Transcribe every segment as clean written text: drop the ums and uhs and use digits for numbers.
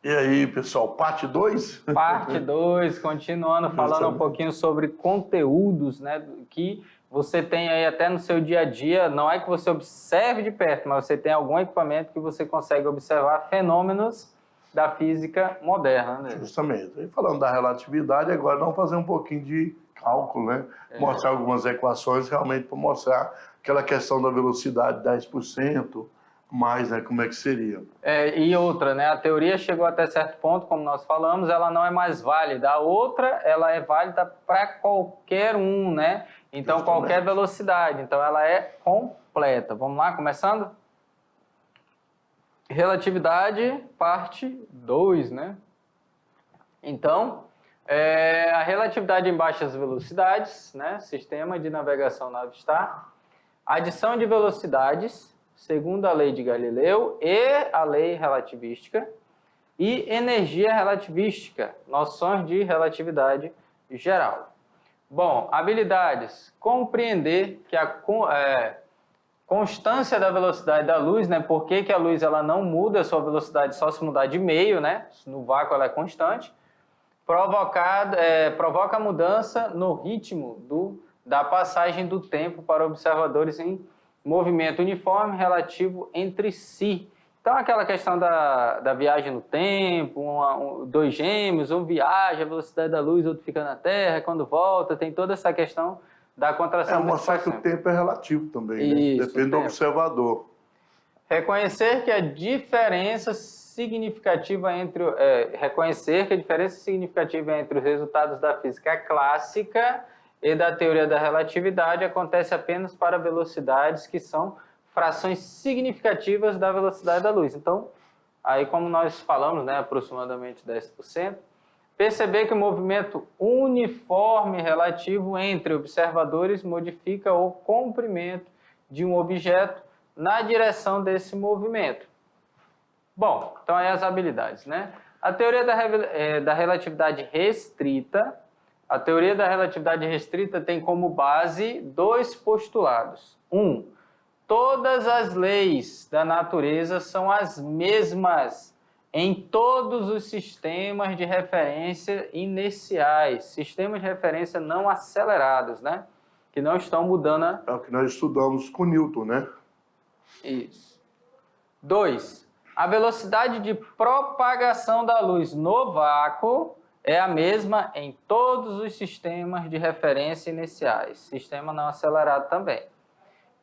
E aí, pessoal, parte 2? Parte 2, continuando falando um pouquinho sobre conteúdos, né, que você tem aí até no seu dia a dia. Não é que você observe de perto, mas você tem algum equipamento que você consegue observar fenômenos da física moderna, né? Justamente. E falando da relatividade, agora vamos fazer um pouquinho de cálculo, né? Mostrar algumas equações realmente para mostrar aquela questão da velocidade 10%, mais, né? Como é que seria. E outra, né? A teoria chegou até certo ponto, como nós falamos, ela não é mais válida. A outra, ela é válida para qualquer um, né? Então, Justamente. qualquer velocidade. Então, ela é completa. Vamos lá, começando? Relatividade, parte 2, né? Então, a relatividade em baixas velocidades, né? Sistema de navegação Navistar. Adição de velocidades, segundo a lei de Galileu e a lei relativística. E energia relativística, noções de relatividade geral. Bom, habilidades. Compreender que a constância da velocidade da luz, né? Por que a luz ela não muda a sua velocidade só se mudar de meio, né? No vácuo ela é constante. Provoca mudança no ritmo da passagem do tempo para observadores em movimento uniforme relativo entre si. Então, aquela questão da viagem no tempo, dois gêmeos, um viaja, a velocidade da luz, outro fica na Terra, quando volta, tem toda essa questão da contração do Mostrar que o tempo é relativo também, né? Depende do observador. Reconhecer que a diferença significativa entre os resultados da física clássica e da teoria da relatividade acontece apenas para velocidades que são frações significativas da velocidade da luz. Então, aí como nós falamos, né, aproximadamente 10%, perceber que o movimento uniforme relativo entre observadores modifica o comprimento de um objeto na direção desse movimento. Bom, então aí as habilidades, né? A teoria da relatividade restrita. A teoria da relatividade restrita tem como base dois postulados. Todas as leis da natureza são as mesmas em todos os sistemas de referência inerciais, sistemas de referência não acelerados, né? Que não estão mudando. É o que nós estudamos com Newton, né? Isso. 2. A velocidade de propagação da luz no vácuo é a mesma em todos os sistemas de referência iniciais. Sistema não acelerado também.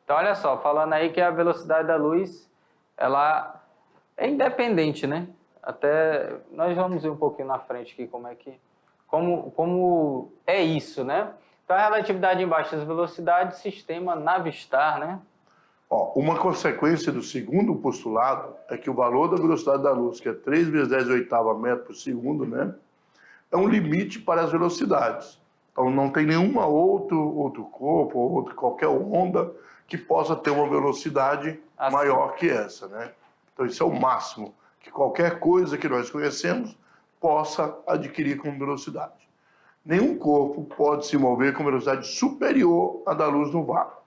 Então, olha só, falando aí que a velocidade da luz, ela é independente, né? Até nós vamos ver um pouquinho na frente aqui como é isso, né? Então, a relatividade em baixas velocidades, sistema Navistar, né? Uma consequência do segundo postulado é que o valor da velocidade da luz, que é 3 vezes 10 oitava metro por segundo, né, é um limite para as velocidades. Então não tem nenhum outro corpo ou qualquer onda que possa ter uma velocidade maior que essa, né? Então isso é o máximo que qualquer coisa que nós conhecemos possa adquirir como velocidade. Nenhum corpo pode se mover com velocidade superior à da luz no vácuo.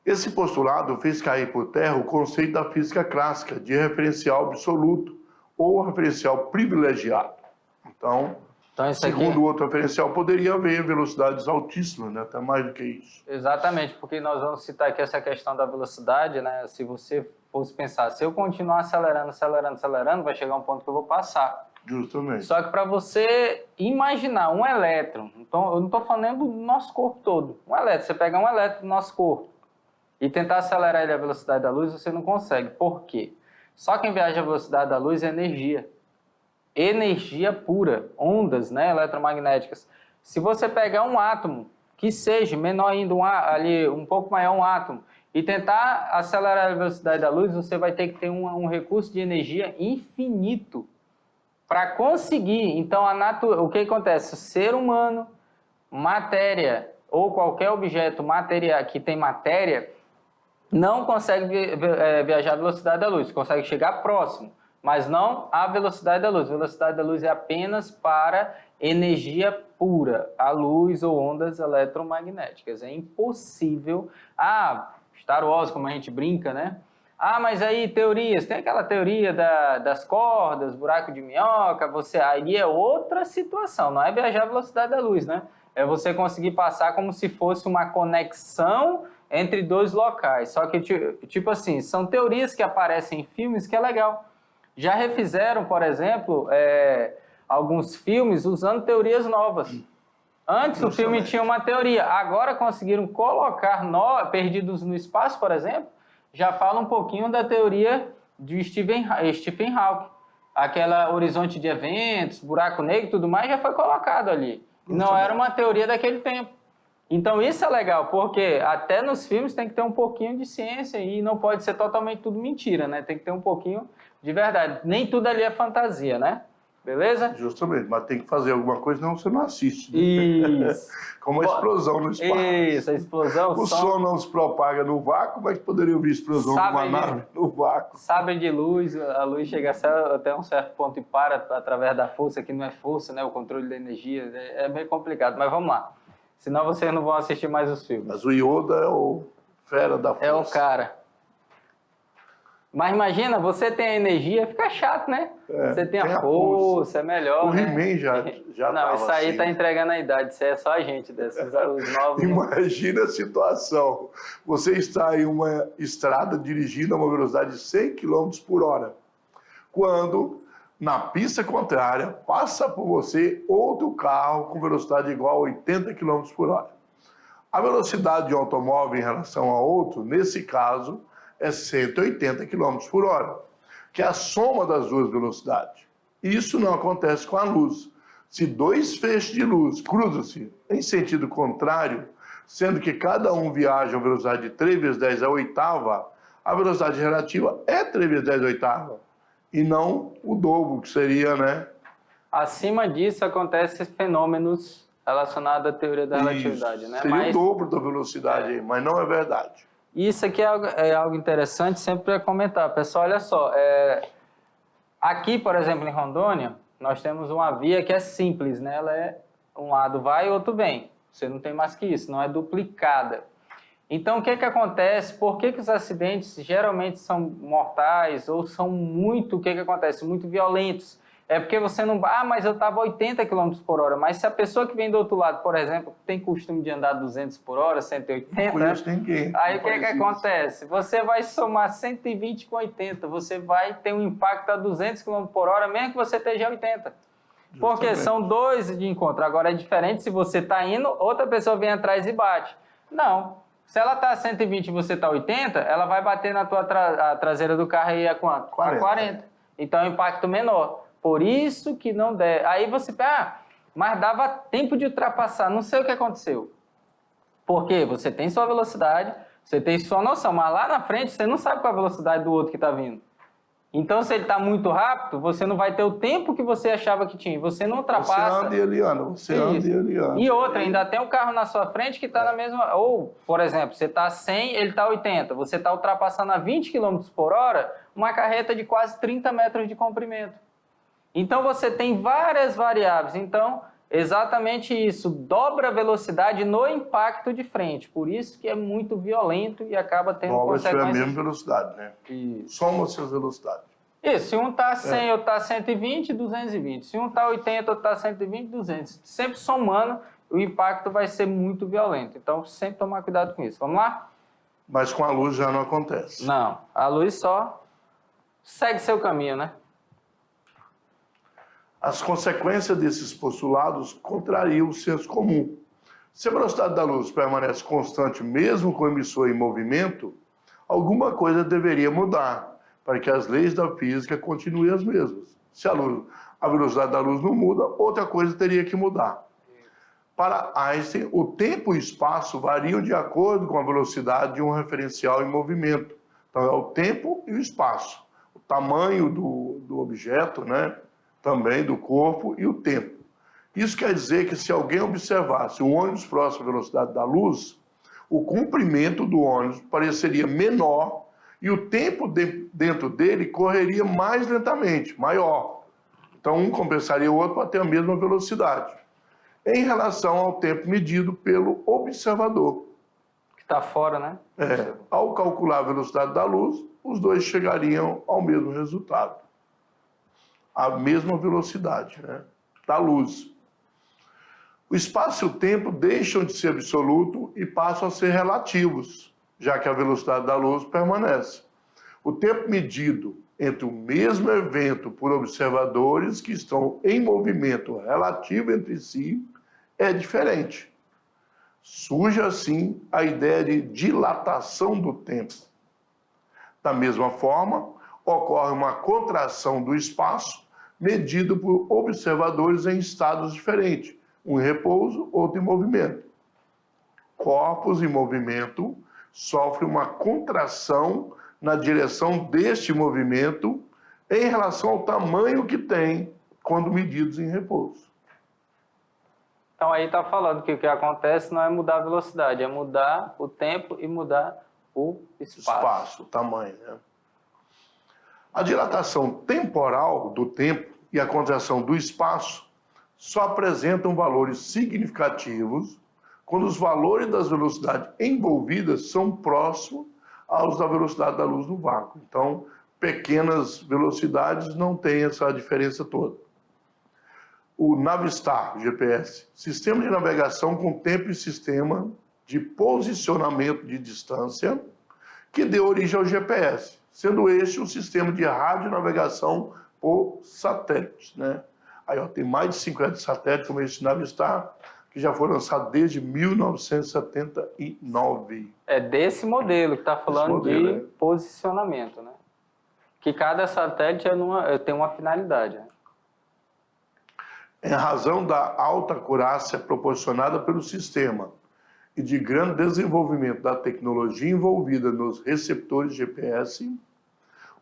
Esse postulado fez cair por terra o conceito da física clássica de referencial absoluto ou referencial privilegiado. Então segundo o outro referencial, poderia haver velocidades altíssimas, né? Até mais do que isso. Exatamente, porque nós vamos citar aqui essa questão da velocidade, né? Se você fosse pensar, se eu continuar acelerando, vai chegar um ponto que eu vou passar. Justamente. Só que para você imaginar um elétron, então, eu não estou falando do nosso corpo todo, um elétron, você pegar um elétron do nosso corpo e tentar acelerar ele à velocidade da luz, você não consegue. Por quê? Só quem viaja à velocidade da luz é energia. Energia pura, ondas, né, eletromagnéticas. Se você pegar um átomo, que seja menor ainda, ali um pouco maior um átomo, e tentar acelerar a velocidade da luz, você vai ter que ter um recurso de energia infinito para conseguir. Então, o que acontece? O ser humano, matéria, ou qualquer objeto que tem matéria, não consegue viajar à velocidade da luz, consegue chegar próximo, mas não à velocidade da luz. A velocidade da luz é apenas para energia pura, a luz ou ondas eletromagnéticas. É impossível. Star Wars, como a gente brinca, né? Ah, mas aí teorias, tem aquela teoria das cordas, buraco de minhoca, aí é outra situação, não é viajar à velocidade da luz, né? É você conseguir passar como se fosse uma conexão entre dois locais. Só que, tipo assim, são teorias que aparecem em filmes que é legal. Já refizeram, por exemplo, alguns filmes usando teorias novas. Antes o filme tinha uma teoria, agora conseguiram colocar Perdidos no Espaço, por exemplo, já fala um pouquinho da teoria de Stephen Hawking. Aquela horizonte de eventos, buraco negro e tudo mais já foi colocado ali. Não era uma teoria daquele tempo. Então isso é legal, porque até nos filmes tem que ter um pouquinho de ciência e não pode ser totalmente tudo mentira, né? Tem que ter um pouquinho de verdade. Nem tudo ali é fantasia, né? Beleza? Justamente, mas tem que fazer alguma coisa, senão você não assiste. Né? Isso. Como a explosão no espaço. Isso, a explosão. O som não se propaga no vácuo, mas poderia ouvir a explosão de uma nave no vácuo. Sabre de luz, a luz chega até um certo ponto e para através da força, que não é força, né? O controle da energia. É meio complicado, mas vamos lá. Senão vocês não vão assistir mais os filmes. Mas o Yoda é o fera da força. É o cara. Mas imagina, você tem a energia, fica chato, né? Você tem a força, é melhor, o né? He-Man já não, isso aí assim. Tá entregando a idade, isso aí é só a gente, desses os novos. Imagina a situação. Você está em uma estrada dirigindo a uma velocidade de 100 km por hora. Quando, na pista contrária, passa por você outro carro com velocidade igual a 80 km por hora. A velocidade de um automóvel em relação a outro, nesse caso, é 180 km por hora, que é a soma das duas velocidades. Isso não acontece com a luz. Se dois feixes de luz cruzam-se em sentido contrário, sendo que cada um viaja a uma velocidade de 3 vezes 10 à oitava, a velocidade relativa é 3 vezes 10 à oitava, e não o dobro, que seria, né? Acima disso, acontecem fenômenos relacionados à teoria da relatividade, né? Seria o dobro da velocidade, mas não é verdade. Isso aqui é algo interessante sempre para comentar. Pessoal, olha só, aqui, por exemplo, em Rondônia, nós temos uma via que é simples, né? Ela é um lado vai e outro vem. Você não tem mais que isso, não é duplicada. Então, o que acontece? Por que os acidentes geralmente são mortais ou são muito, o que acontece? Muito violentos. É porque você não... Ah, mas eu estava 80 km por hora. Mas se a pessoa que vem do outro lado, por exemplo, tem costume de andar 200 por hora, 180... Não conheço ninguém. Aí o que acontece? Você vai somar 120 com 80. Você vai ter um impacto a 200 km por hora, mesmo que você esteja 80. Porque Justamente. são dois de encontro. Agora é diferente se você está indo, outra pessoa vem atrás e bate. Não. Se ela está a 120 e você está a 80, ela vai bater na tua a traseira do carro aí a quanto? 40. A 40. Então é um impacto menor. Por isso que não deve. Aí você pensa, mas dava tempo de ultrapassar. Não sei o que aconteceu. Porque você tem sua velocidade, você tem sua noção, mas lá na frente você não sabe qual a velocidade do outro que está vindo. Então, se ele está muito rápido, você não vai ter o tempo que você achava que tinha. Você não ultrapassa. Você anda e ele anda, você anda e ele anda. E outra, ainda tem um carro na sua frente que está na mesma... Ou, por exemplo, você está a 100, ele está a 80. Você está ultrapassando a 20 km por hora uma carreta de quase 30 metros de comprimento. Então, você tem várias variáveis. Então, exatamente isso. Dobra a velocidade no impacto de frente. Por isso que é muito violento e acaba tendo consequências... Dobra a mesma velocidade, né? Isso. Soma as suas velocidades. Isso, se um está a 100, outro está a 120, 220. Se um está a 80, outro está a 120, 200. Sempre somando, o impacto vai ser muito violento. Então, sempre tomar cuidado com isso. Vamos lá? Mas com a luz já não acontece. Não, a luz só segue seu caminho, né? As consequências desses postulados contrariam o senso comum. Se a velocidade da luz permanece constante mesmo com o emissor em movimento, alguma coisa deveria mudar para que as leis da física continuem as mesmas. Se a velocidade da luz não muda, outra coisa teria que mudar. Para Einstein, o tempo e o espaço variam de acordo com a velocidade de um referencial em movimento. Então, é o tempo e o espaço. O tamanho do objeto, né? Também do corpo e o tempo. Isso quer dizer que se alguém observasse um ônibus próximo à velocidade da luz, o comprimento do ônibus pareceria menor e o tempo dentro dele correria mais lentamente, maior. Então, um compensaria o outro para ter a mesma velocidade. Em relação ao tempo medido pelo observador. Que está fora, né? Ao calcular a velocidade da luz, os dois chegariam ao mesmo resultado, à mesma velocidade, né, da luz. O espaço e o tempo deixam de ser absoluto e passam a ser relativos, já que a velocidade da luz permanece. O tempo medido entre o mesmo evento por observadores que estão em movimento relativo entre si é diferente. Surge assim a ideia de dilatação do tempo. Da mesma forma, ocorre uma contração do espaço medido por observadores em estados diferentes, um em repouso, outro em movimento. Corpos em movimento sofrem uma contração na direção deste movimento em relação ao tamanho que tem quando medidos em repouso. Então aí está falando que o que acontece não é mudar a velocidade, é mudar o tempo e mudar o espaço. O tamanho, né? A dilatação temporal do tempo e a contração do espaço só apresentam valores significativos quando os valores das velocidades envolvidas são próximos aos da velocidade da luz no vácuo. Então, pequenas velocidades não têm essa diferença toda. O Navistar, GPS, sistema de navegação com tempo e sistema de posicionamento de distância, que deu origem ao GPS, sendo este um sistema de radionavegação por satélites, né? Aí, ó, tem mais de 50 satélites como esse Navistar, que já foi lançado desde 1979. É desse modelo que está falando de posicionamento, né? Que cada satélite tem uma finalidade, né? Em razão da alta acurácia proporcionada pelo sistema e de grande desenvolvimento da tecnologia envolvida nos receptores GPS,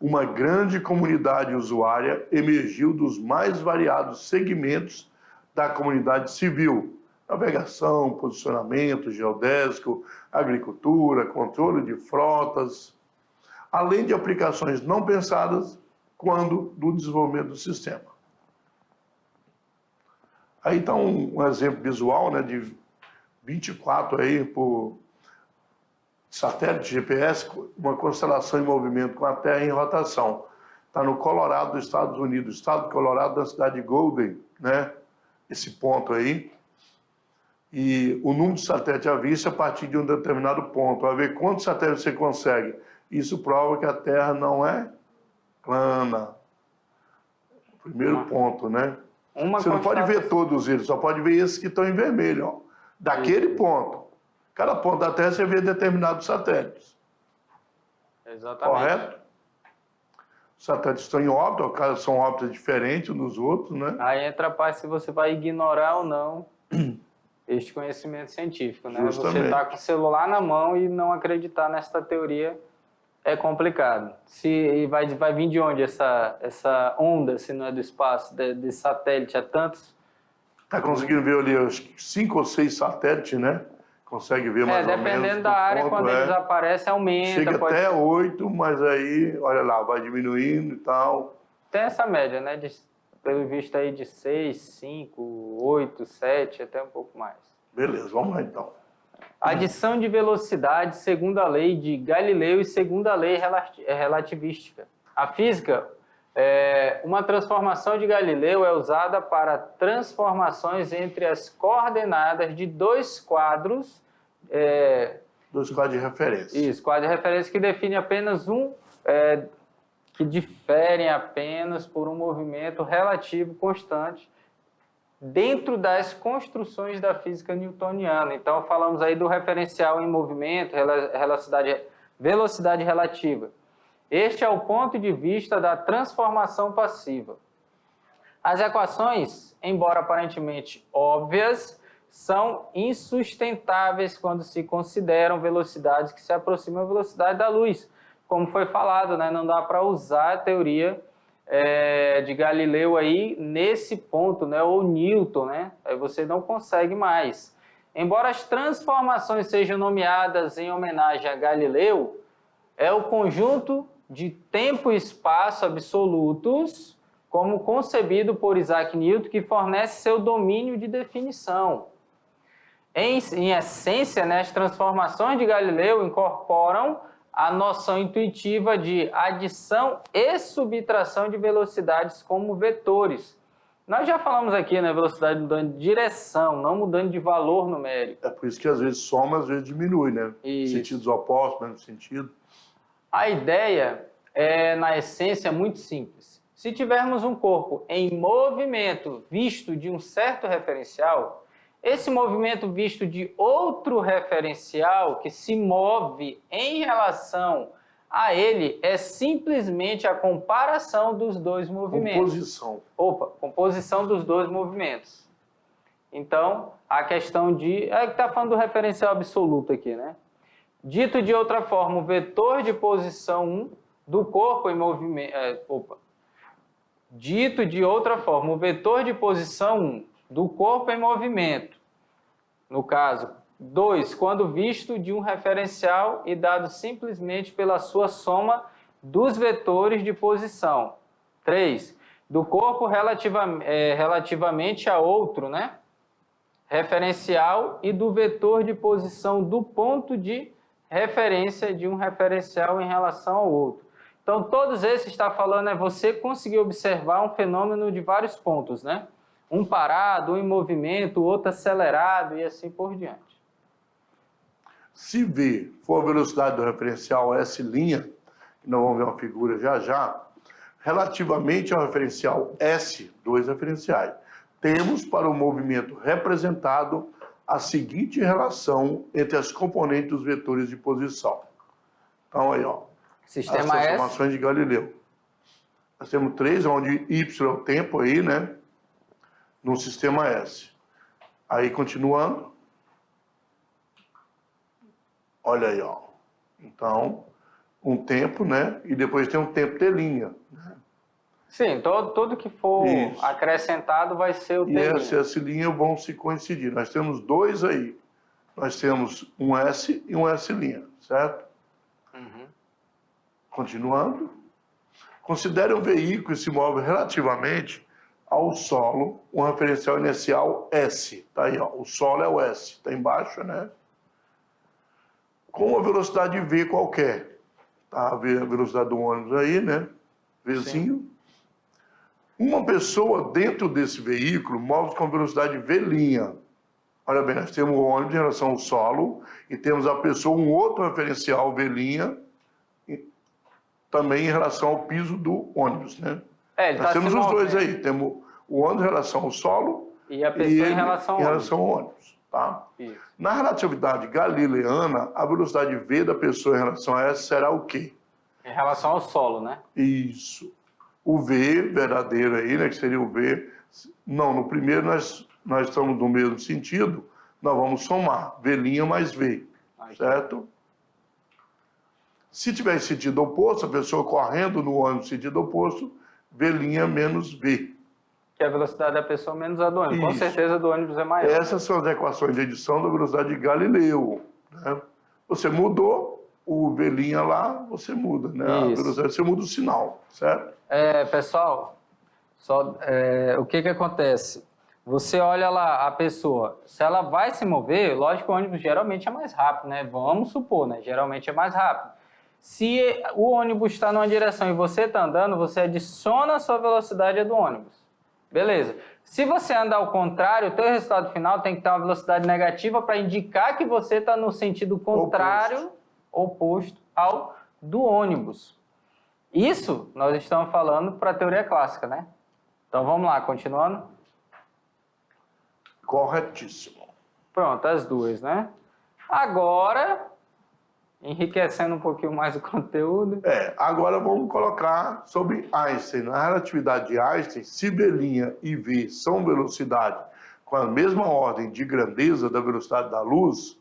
uma grande comunidade usuária emergiu dos mais variados segmentos da comunidade civil: navegação, posicionamento geodésico, agricultura, controle de frotas, além de aplicações não pensadas quando do desenvolvimento do sistema. Aí está um exemplo visual, né, de 24 aí por satélite GPS, uma constelação em movimento com a Terra em rotação. Está no Colorado, dos Estados Unidos, estado do Colorado, da cidade de Golden, né, esse ponto aí. E o número de satélites à vista a partir de um determinado ponto. Vai ver quantos satélites você consegue. Isso prova que a Terra não é plana. Primeiro ponto, né? Você não pode ver todos eles, só pode ver esses que estão em vermelho, ó. Daquele ponto. Cada ponto da Terra você vê determinados satélites. Exatamente. Correto? Os satélites estão em órbita, são órbitas diferentes uns dos outros, né? Aí entra a parte se você vai ignorar ou não este conhecimento científico, né? Justamente. Você está com o celular na mão e não acreditar nesta teoria é complicado. E vai vir de onde essa onda, se não é do espaço, de satélite? Há tantos... Está conseguindo ver ali os 5 ou 6 satélites, né? Consegue ver mais ou menos. Dependendo da área, quando eles aparecem, aumenta. Chega até 8, mas aí, olha lá, vai diminuindo e tal. Tem essa média, né? Pelo visto aí de 6, 5, 8, 7, até um pouco mais. Beleza, vamos lá então. Adição de velocidade segundo a lei de Galileu e segundo a lei relativística. A física, uma transformação de Galileu é usada para transformações entre as coordenadas de dois quadros. Dois quadros de referência. Isso, quadro de referência que define apenas que diferem apenas por um movimento relativo constante dentro das construções da física newtoniana. Então, falamos aí do referencial em movimento, velocidade relativa. Este é o ponto de vista da transformação passiva. As equações, embora aparentemente óbvias, são insustentáveis quando se consideram velocidades que se aproximam da velocidade da luz. Como foi falado, né? Não dá para usar a teoria de Galileu aí nesse ponto, né? Ou Newton, né? Aí você não consegue mais. Embora as transformações sejam nomeadas em homenagem a Galileu, é o conjunto de tempo e espaço absolutos, como concebido por Isaac Newton, que fornece seu domínio de definição. Em essência, né, as transformações de Galileu incorporam a noção intuitiva de adição e subtração de velocidades como vetores. Nós já falamos aqui, né, velocidade mudando de direção, não mudando de valor numérico. É por isso que às vezes soma, às vezes diminui, né? Isso. Sentidos opostos, mesmo sentido. A ideia é, na essência, muito simples. Se tivermos um corpo em movimento visto de um certo referencial, esse movimento visto de outro referencial que se move em relação a ele é simplesmente a comparação dos dois movimentos. Composição dos dois movimentos. Então, a questão de... É que está falando do referencial absoluto aqui, né? Dito de outra forma, o vetor de posição 1 do corpo em movimento... Dito de outra forma, o vetor de posição 1 do corpo em movimento, no caso, 2, quando visto de um referencial e dado simplesmente pela sua soma dos vetores de posição. 3, do corpo relativamente a outro, né? Referencial e do vetor de posição do ponto de referência de um referencial em relação ao outro. Então, todos esses está falando é você conseguir observar um fenômeno de vários pontos, né? Um parado, um em movimento, outro acelerado e assim por diante. Se V for a velocidade do referencial S', que nós vamos ver uma figura já já, relativamente ao referencial S, dois referenciais, temos para o movimento representado a seguinte relação entre as componentes dos vetores de posição. Então, aí, ó, Sistema as S. transformações de Galileu. Nós temos 3, onde Y é o tempo aí, né? No sistema S. Aí, continuando. Olha aí, ó. Então, um tempo, né? E depois tem um tempo T'. Sim, tudo que for Isso. acrescentado vai ser o T'. E S' vão se coincidir. Nós temos dois aí. Nós temos um S e um S', certo? Uhum. Continuando. Considere um veículo que se move relativamente ao solo, um referencial inicial S. Tá aí, ó. O solo é o S. Tá embaixo, né? Com uma velocidade V qualquer. Tá? A velocidade do ônibus aí, né? Vzinho. Sim. Uma pessoa dentro desse veículo move com velocidade V'. Olha bem, nós temos o ônibus em relação ao solo e temos a pessoa, um outro referencial V', também em relação ao piso do ônibus, né? Nós temos os dois aí. Temos o ônibus em relação ao solo e a pessoa em relação ao ônibus. Tá? Isso. Na relatividade galileana, a velocidade V da pessoa em relação a essa será o quê? Em relação ao solo, né? Isso. O V verdadeiro aí, né, que seria o V... Não, no primeiro nós estamos no mesmo sentido, nós vamos somar V' mais V, certo? Se tiver em sentido oposto, a pessoa correndo no ônibus em sentido oposto, V' menos V. Que é a velocidade da pessoa menos a do ônibus. Isso. Com certeza a do ônibus é maior. Essas são as equações de adição da velocidade de Galileu. Né? Você mudou o V' lá, você muda, né? A velocidade, você muda o sinal, certo? Pessoal, o que acontece? Você olha lá a pessoa, se ela vai se mover, lógico que o ônibus geralmente é mais rápido, né? Vamos supor, né? Geralmente é mais rápido. Se o ônibus está numa direção e você está andando, você adiciona a sua velocidade à do ônibus. Beleza. Se você andar ao contrário, o teu resultado final tem que ter uma velocidade negativa para indicar que você está no sentido contrário, oposto ao do ônibus. Isso nós estamos falando para a teoria clássica, né? Então vamos lá, continuando. Corretíssimo. Pronto, as duas, né? Agora, enriquecendo um pouquinho mais o conteúdo. Agora vamos colocar sobre Einstein. Na relatividade de Einstein, se V' e V são velocidade com a mesma ordem de grandeza da velocidade da luz,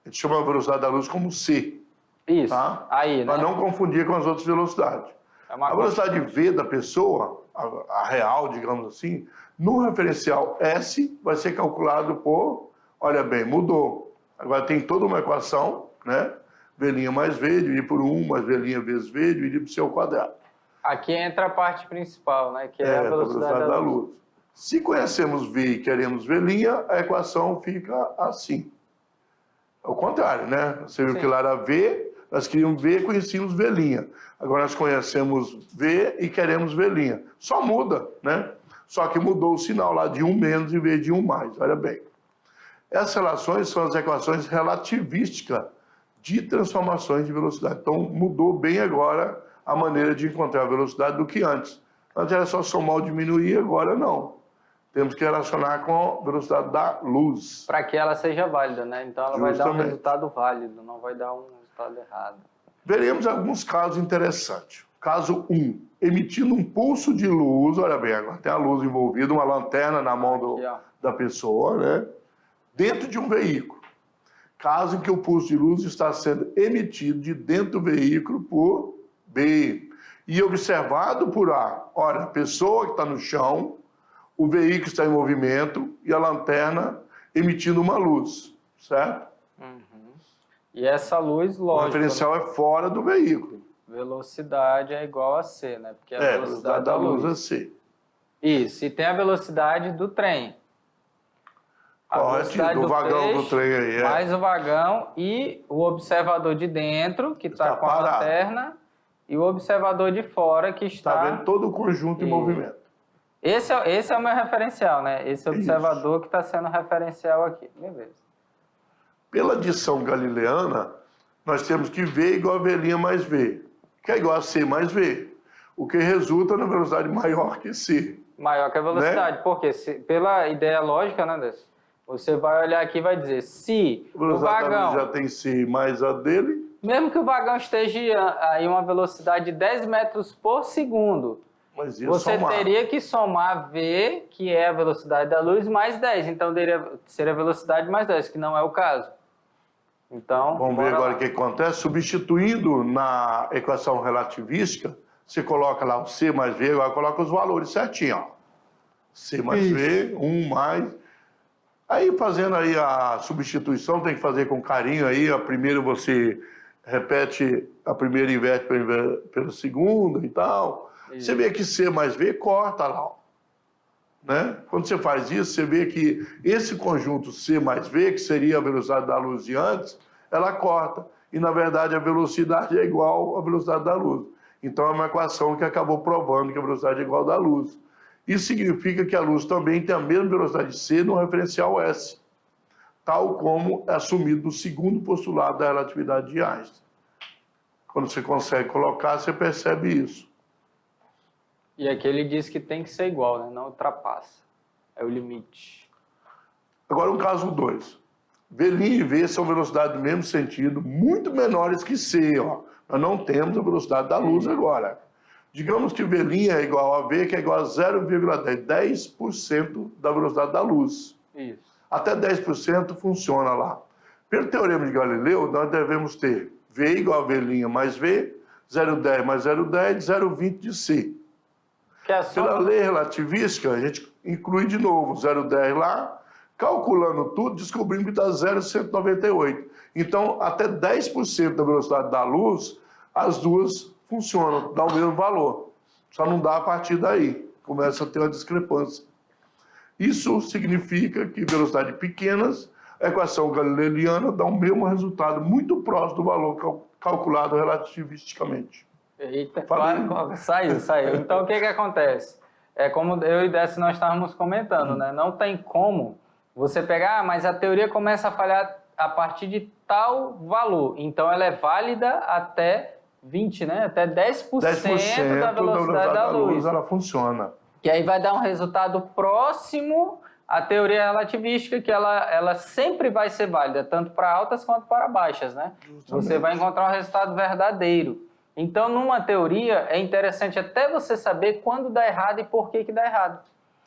a gente chama a velocidade da luz como C. Isso, tá? Aí, né? Para não confundir com as outras velocidades. A velocidade V da pessoa, a real, digamos assim, no referencial S vai ser calculado por, olha bem, mudou. Agora tem toda uma equação, né? V' mais V, dividido por 1, mais V' vezes V, dividido por C ao quadrado. Aqui entra a parte principal, né? Que é a velocidade da luz. Se conhecemos V e queremos V', a equação fica assim. Ao contrário, né? Você viu que lá era V, Nós queríamos V, conhecíamos velinha. Agora nós conhecemos V e queremos velinha. Só muda, né? Só que mudou o sinal lá de 1 menos em vez de 1 mais. Olha bem. Essas relações são as equações relativísticas de transformações de velocidade. Então mudou bem agora a maneira de encontrar a velocidade do que antes. Antes era só somar ou diminuir, agora não. Temos que relacionar com a velocidade da luz. Para que ela seja válida, né? Então ela vai dar um Justamente. resultado válido, não vai dar um resultado errado. Veremos alguns casos interessantes. Caso 1, emitindo um pulso de luz, olha bem, agora tem a luz envolvida, uma lanterna na mão Aqui, ó. da pessoa, né? Dentro de um veículo. Caso em que o pulso de luz está sendo emitido de dentro do veículo por B. E observado por A. Olha, a pessoa que está no chão, o veículo está em movimento e a lanterna emitindo uma luz, certo? E essa luz, O lógico, referencial é fora do veículo. velocidade é igual a C, né? Porque a A velocidade velocidade da luz é C. Isso, e tem a velocidade do trem. A Correto, velocidade do vagão do trem aí. mais o vagão e o observador de dentro, que está Está com parado. a lanterna, e o observador de fora, que Está está... vendo todo o conjunto em E- movimento. Esse é o meu referencial, né? Esse Isso. observador que está sendo referencial aqui. Beleza. Pela adição galileana, nós temos que V igual a velinha mais V, que é igual a C mais V, o que resulta na velocidade maior que C. Maior que a velocidade. Porque pela ideia lógica, né, Deus? Você vai olhar aqui e vai dizer, se A o velocidade da luz já vagão, tem C mais a dele, mesmo que o vagão esteja aí uma velocidade de 10 metros por segundo, mas ia você somar. teria que somar V, que é a velocidade da luz, mais 10. Então, seria a velocidade mais 10, que não é o caso. Então, Vamos ver bora agora lá. o que acontece. Substituindo na equação relativística, você coloca lá o C mais V, agora coloca os valores certinho, ó. C mais V, 1 mais... Aí, fazendo aí a substituição, tem que fazer com carinho aí. A primeira você repete, a primeira inverte pela segunda e tal. Isso. Você vê que C mais V corta lá, ó. Né? Quando você faz isso, você vê que esse conjunto C mais V, que seria a velocidade da luz de antes, ela corta. E, na verdade, a velocidade é igual à velocidade da luz. Então, é uma equação que acabou provando que a velocidade é igual à da luz. Isso significa que a luz também tem a mesma velocidade C no referencial S, tal como é assumido no segundo postulado da relatividade de Einstein. Quando você consegue colocar, você percebe isso. E aqui ele diz que tem que ser igual, né? Não ultrapassa. É o limite. Agora, o caso 2. Velinha e V são velocidades do mesmo sentido, muito menores que C. Ó. Nós não temos a velocidade da luz agora. Digamos que velinha é igual a V, que é igual a 0,10, 10% da velocidade da luz. Isso. Até 10% funciona lá. Pelo teorema de Galileu, nós devemos ter V igual a velinha mais V, 0,10 mais 0,10, 0,20 de C. Que é Pela só... lei relativística, a gente inclui de novo 0,10 lá, calculando tudo, descobrimos que dá 0,198. Então, até 10% da velocidade da luz, as duas funcionam, dá o mesmo valor. Só não dá a partir daí. Começa a ter uma discrepância. Isso significa que velocidades pequenas, a equação galileana dá o mesmo resultado, muito próximo do valor calculado relativisticamente. Eita, Falei. claro, saiu. Então, o que acontece? É como eu e Décio nós estávamos comentando, né? Não tem como você pegar, mas a teoria começa a falhar a partir de tal valor. Então, ela é válida até 20, né? Até 10%, 10% da velocidade da luz. ela funciona. Que aí vai dar um resultado próximo à teoria relativística, que ela sempre vai ser válida, tanto para altas quanto para baixas, né? Justamente. Você vai encontrar um resultado verdadeiro. Então, numa teoria, é interessante até você saber quando dá errado e por que dá errado.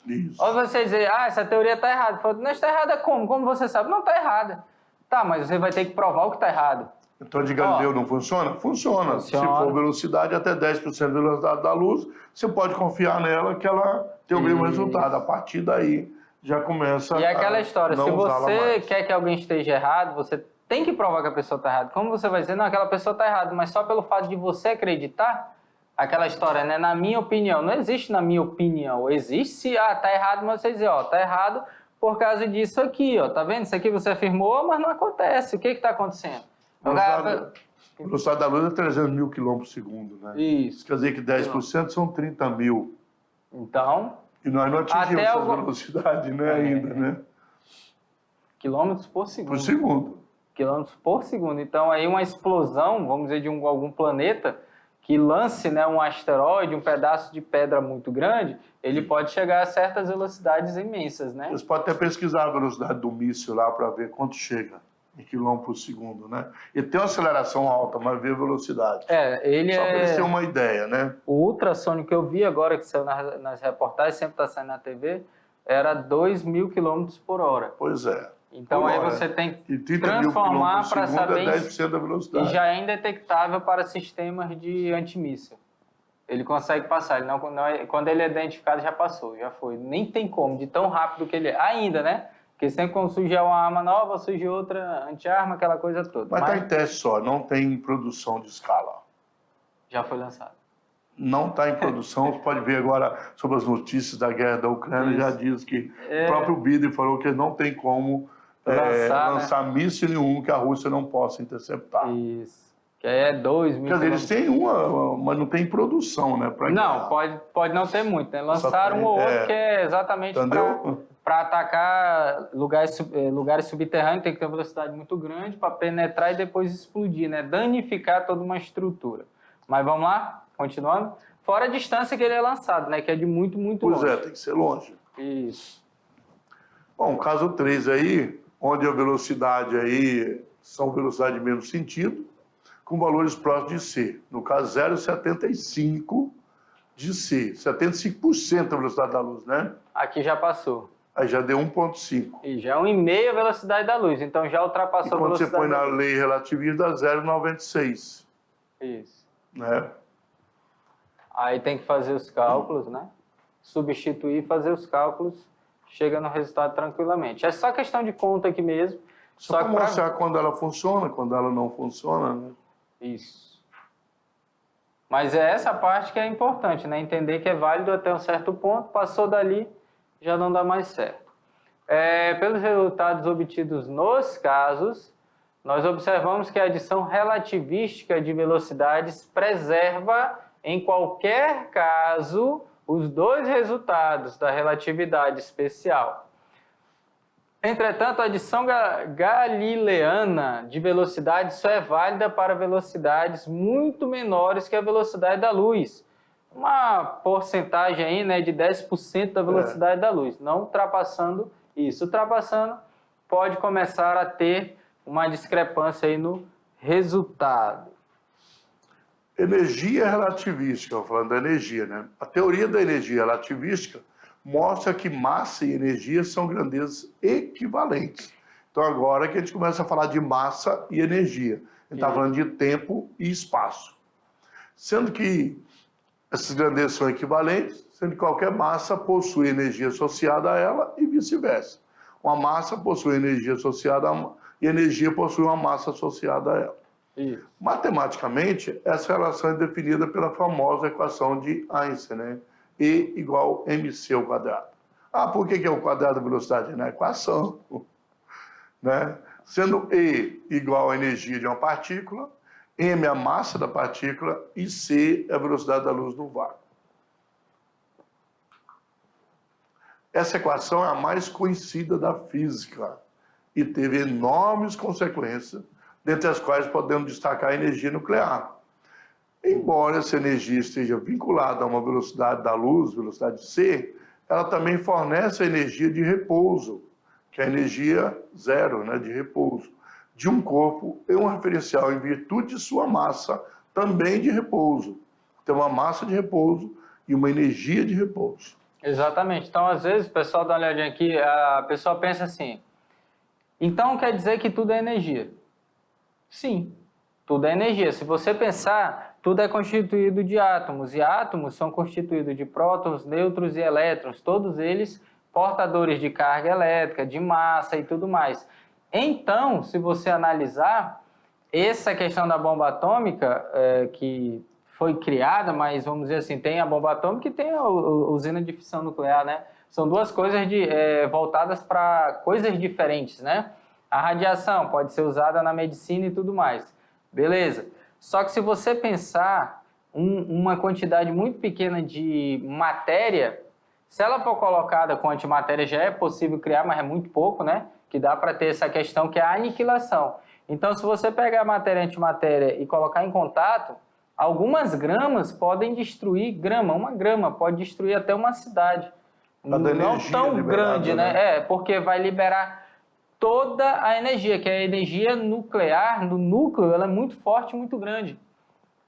Isso. Ou você dizer, essa teoria está errada. Fala, não, está errada como? Como você sabe? Não, está errada. Tá, mas você vai ter que provar o que está errado. Então, de Galileu não funciona? Funciona. Se for velocidade, até 10% da velocidade da luz, você pode confiar nela que ela tem o mesmo resultado. A partir daí, já começa E aquela história, não se usá-la você mais. quer que alguém esteja errado, você tem que provar que a pessoa está errada. Como você vai dizer, não, aquela pessoa está errada, mas só pelo fato de você acreditar, aquela história, né? Na minha opinião, não existe na minha opinião. Existe se, tá errado, mas você dizer, tá errado por causa disso aqui, ó. Tá vendo? Isso aqui você afirmou, mas não acontece. O que está acontecendo? A velocidade da luz é 300 mil quilômetros por segundo, né? Isso. Quer dizer que 10% são 30 mil. Então, E nós não atingimos Até essa algum- velocidade, né, ainda, né? quilômetros por segundo. Por segundo. Quilômetros por segundo. Então, aí uma explosão, vamos dizer, de algum planeta que lance, né, um asteroide, um pedaço de pedra muito grande, ele pode chegar a certas velocidades imensas, né? Você pode até pesquisar a velocidade do míssil lá para ver quanto chega em quilômetros por segundo, né? Ele tem uma aceleração alta, mas vê a velocidade. Ele Só para eles terem uma ideia, né? O ultrassônico que eu vi agora, que saiu nas reportagens, sempre está saindo na TV, era 2.000 km por hora. Pois é. Então Por aí hora. você tem E que 30 mil transformar quilômetros para por segundo saber é 10% da e velocidade. já é indetectável para sistemas de antimíssil. Ele consegue passar, quando ele é identificado já passou, já foi. Nem tem como, de tão rápido que ele é. Ainda, né? Porque sempre quando surge uma arma nova, surge outra anti-arma, aquela coisa toda. Mas está em teste só, não tem produção de escala. Já foi lançado. Não está em produção. Você pode ver agora sobre as notícias da guerra da Ucrânia, Isso. já diz que o próprio Biden falou que não tem como lançar míssil nenhum que a Rússia não possa interceptar. Isso. Que aí é 2.000 Quer dizer, eles têm uma, mas não tem produção, né? Não, pode não ter muito, né? Lançaram um ou outro que é exatamente para atacar lugares subterrâneos, tem que ter uma velocidade muito grande para penetrar e depois explodir, né? Danificar toda uma estrutura. Mas vamos lá, continuando. Fora a distância que ele é lançado, né? Que é de muito longe. Pois é, tem que ser longe. Isso. Bom, caso 3 aí, onde a velocidade aí são velocidade de mesmo sentido, com valores próximos de C. No caso, 0,75 de C. 75% da velocidade da luz, né? Aqui já passou. Aí já deu 1,5. E já é 1,5 a velocidade da luz. Então já ultrapassou a quando velocidade. Você põe na lei relativista, dá 0,96. Isso. Né? Aí tem que fazer os cálculos, né? Substituir, fazer os cálculos, chega no resultado tranquilamente. É só questão de conta aqui mesmo. Só para mostrar quando ela funciona, quando ela não funciona, né? Isso. Mas é essa parte que é importante, né? Entender que é válido até um certo ponto, passou dali, já não dá mais certo. Pelos resultados obtidos nos casos, nós observamos que a adição relativística de velocidades preserva, em qualquer caso, os dois resultados da relatividade especial. Entretanto, a adição galileana de velocidade só é válida para velocidades muito menores que a velocidade da luz. Uma porcentagem aí, né, de 10% da velocidade da luz. Não ultrapassando isso. Ultrapassando, pode começar a ter uma discrepância aí no resultado. Energia relativística, falando da energia, né? A teoria da energia relativística mostra que massa e energia são grandezas equivalentes. Então agora que a gente começa a falar de massa e energia. A gente está falando de tempo e espaço. Sendo que essas grandezas são equivalentes, sendo que qualquer massa possui energia associada a ela e vice-versa. Uma massa possui energia associada e a energia possui uma massa associada a ela. Isso. Matematicamente, essa relação é definida pela famosa equação de Einstein, né? E igual mc ao quadrado. Por que é o quadrado da velocidade? Na equação. Né? Sendo E igual à energia de uma partícula, m é a massa da partícula e c é a velocidade da luz no vácuo. Essa equação é a mais conhecida da física e teve enormes consequências, dentre as quais podemos destacar a energia nuclear. Embora essa energia esteja vinculada a uma velocidade da luz, velocidade c, ela também fornece a energia de repouso, que é a energia zero, né, de repouso, de um corpo e um referencial em virtude de sua massa, também de repouso. Tem uma massa de repouso e uma energia de repouso. Exatamente. Então, às vezes, o pessoal dá uma olhadinha aqui, a pessoa pensa assim, então quer dizer que tudo é energia? Sim, tudo é energia. Se você pensar, tudo é constituído de átomos, e átomos são constituídos de prótons, nêutrons e elétrons, todos eles portadores de carga elétrica, de massa e tudo mais. Então, se você analisar, essa questão da bomba atômica, que foi criada, mas vamos dizer assim, tem a bomba atômica e tem a usina de fissão nuclear, né? São duas coisas voltadas para coisas diferentes, né? A radiação pode ser usada na medicina e tudo mais. Beleza. Só que se você pensar uma quantidade muito pequena de matéria, se ela for colocada com antimatéria, já é possível criar, mas é muito pouco, né? Que dá para ter essa questão que é a aniquilação. Então, se você pegar a matéria e antimatéria e colocar em contato, algumas gramas podem destruir, uma grama pode destruir até uma cidade. Não tão grande, né? Porque vai liberar toda a energia, que é a energia nuclear, no núcleo, ela é muito forte, muito grande.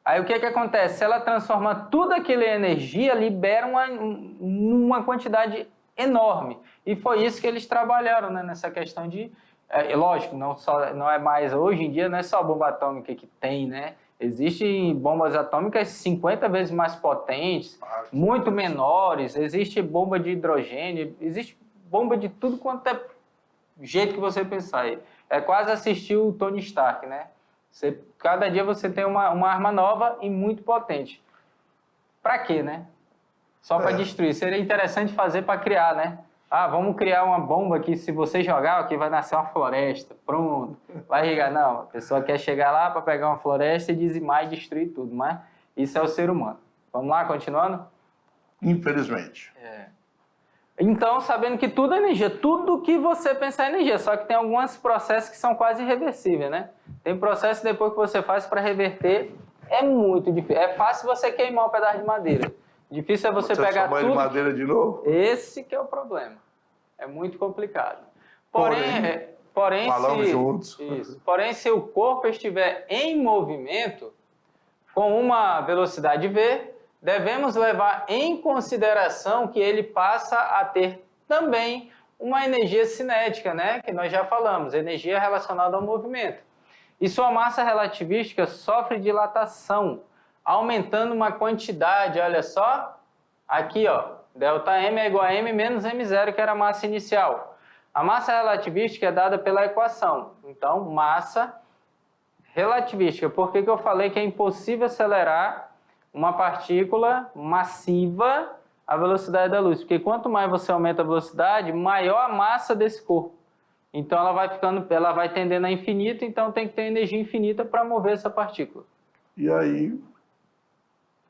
Aí o que acontece? Se ela transforma tudo aquilo em energia, libera uma quantidade enorme. E foi isso que eles trabalharam, né? Nessa questão de... lógico, não é mais... Hoje em dia não é só a bomba atômica que tem, né? Existem bombas atômicas 50 vezes mais potentes, muito menores. Existe bomba de hidrogênio, existe bomba de tudo quanto é jeito que você pensar aí. É quase assistir o Tony Stark, né? Cada dia você tem uma arma nova e muito potente. Pra quê, né? Só para destruir. Seria interessante fazer para criar, né? Vamos criar uma bomba que se você jogar, aqui vai nascer uma floresta. Pronto. Vai irrigar. Não, a pessoa quer chegar lá para pegar uma floresta e dizimar e destruir tudo. Mas isso é o ser humano. Vamos lá, continuando? Infelizmente. Então, sabendo que tudo é energia, tudo que você pensar é energia, só que tem alguns processos que são quase irreversíveis, né? Tem processo depois que você faz para reverter, é muito difícil. É fácil você queimar um pedaço de madeira. Difícil é você pegar tudo... de madeira de novo? Esse que é o problema. É muito complicado. Porém falamos juntos. Isso. Porém, se o corpo estiver em movimento, com uma velocidade v, devemos levar em consideração que ele passa a ter também uma energia cinética, né? Que nós já falamos, energia relacionada ao movimento. E sua massa relativística sofre dilatação, aumentando uma quantidade, olha só, aqui ó, ΔM é igual a M menos M0, que era a massa inicial. A massa relativística é dada pela equação, então massa relativística. Por que eu falei que é impossível acelerar uma partícula massiva à velocidade da luz? Porque quanto mais você aumenta a velocidade, maior a massa desse corpo. Então ela vai tendendo a infinito, então tem que ter energia infinita para mover essa partícula. E aí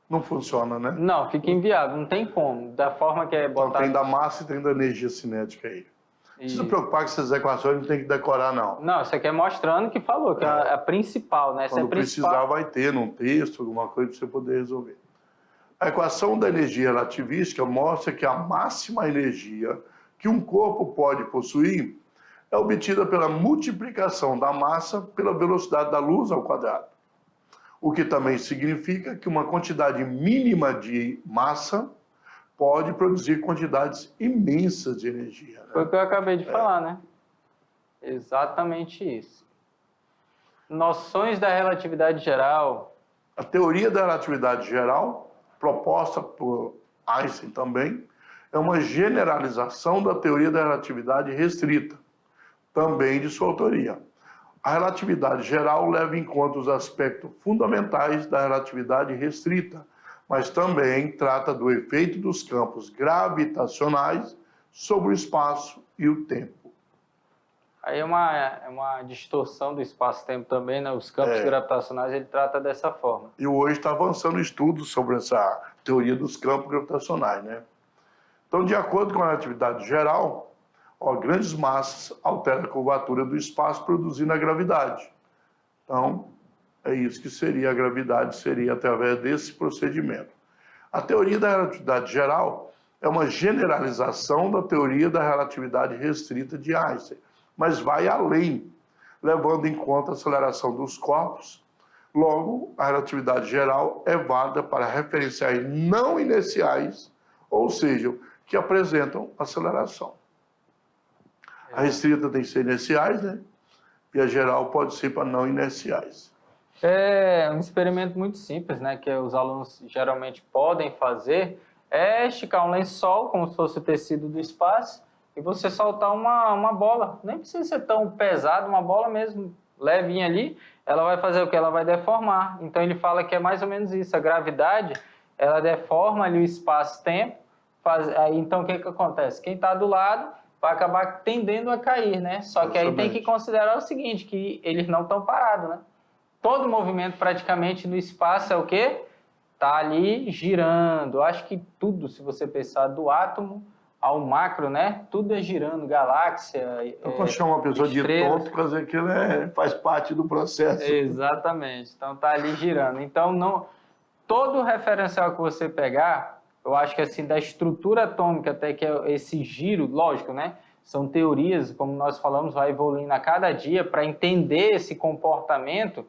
não funciona, né? Não, fica inviável, não tem como. Da forma que é botar... Então tem da massa e tem da energia cinética aí. Não precisa preocupar com essas equações, não tem que decorar, não. Não, isso aqui é mostrando que falou, que é a principal, né? Quando precisar, vai ter num texto, alguma coisa para você poder resolver. A equação da energia relativística mostra que a máxima energia que um corpo pode possuir é obtida pela multiplicação da massa pela velocidade da luz ao quadrado. O que também significa que uma quantidade mínima de massa pode produzir quantidades imensas de energia. Né? Foi o que eu acabei de falar, né? Exatamente isso. Noções da relatividade geral. A teoria da relatividade geral, proposta por Einstein também, é uma generalização da teoria da relatividade restrita, também de sua autoria. A relatividade geral leva em conta os aspectos fundamentais da relatividade restrita, mas também trata do efeito dos campos gravitacionais sobre o espaço e o tempo. Aí é uma distorção do espaço-tempo também, né? Os campos gravitacionais, ele trata dessa forma. E hoje está avançando estudos sobre essa teoria dos campos gravitacionais, né? Então, de acordo com a relatividade geral, grandes massas alteram a curvatura do espaço, produzindo a gravidade. Então, é isso que seria a gravidade, seria através desse procedimento. A teoria da relatividade geral é uma generalização da teoria da relatividade restrita de Einstein, mas vai além, levando em conta a aceleração dos corpos. Logo, a relatividade geral é válida para referenciais não inerciais, ou seja, que apresentam aceleração. A restrita tem que ser inerciais, né? E a geral pode ser para não inerciais. É um experimento muito simples, né? Que os alunos geralmente podem fazer, é esticar um lençol, como se fosse o tecido do espaço, e você soltar uma bola. Nem precisa ser tão pesado, uma bola mesmo, levinha ali, ela vai fazer o que? Ela vai deformar. Então ele fala que é mais ou menos isso, a gravidade, ela deforma ali o espaço-tempo. Então o que acontece? Quem está do lado vai acabar tendendo a cair, né? Só que aí tem que considerar o seguinte, que eles não estão parados, né? todo movimento praticamente no espaço é o quê? Está ali girando. Eu acho que tudo, se você pensar do átomo ao macro, né? Tudo é girando, galáxia. Então, quando chama uma pessoa de tonto, quer dizer que ele faz parte do processo. Exatamente. Então, está ali girando. Então, não, todo referencial que você pegar, eu acho que assim, da estrutura atômica até que é esse giro, lógico, né? São teorias, como nós falamos, vai evoluindo a cada dia para entender esse comportamento,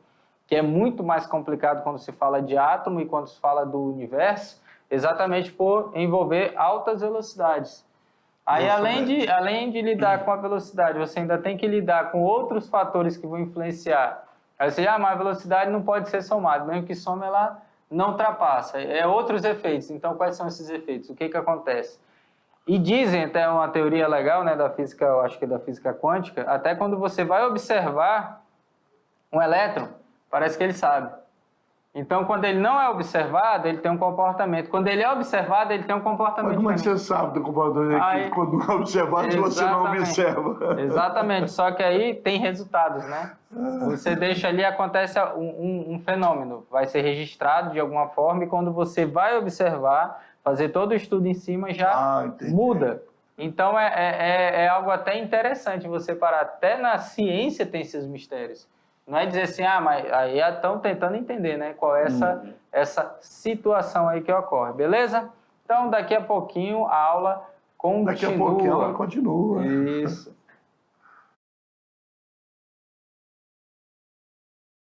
que é muito mais complicado quando se fala de átomo e quando se fala do universo, exatamente por envolver altas velocidades. Aí, além de lidar com a velocidade, você ainda tem que lidar com outros fatores que vão influenciar. Aí você diz, mas a velocidade não pode ser somada, mesmo que some, ela não ultrapassa. É outros efeitos. Então, quais são esses efeitos? O que acontece? E dizem, até uma teoria legal, né, da física, eu acho que é da física quântica, até quando você vai observar um elétron, parece que ele sabe. Então, quando ele não é observado, ele tem um comportamento. Quando ele é observado, ele tem um comportamento. Mas como é que você sabe do comportamento quando não é observado se você não observa? Exatamente, só que aí tem resultados, né? Você deixa ali, acontece um fenômeno, vai ser registrado de alguma forma e quando você vai observar, fazer todo o estudo em cima já muda. Então, é algo até interessante você parar. Até na ciência tem esses mistérios. Não é dizer assim, mas aí estão tentando entender, né? Qual é essa situação aí que ocorre, beleza? Então, daqui a pouquinho a aula continua. Daqui a pouquinho a aula continua. Isso.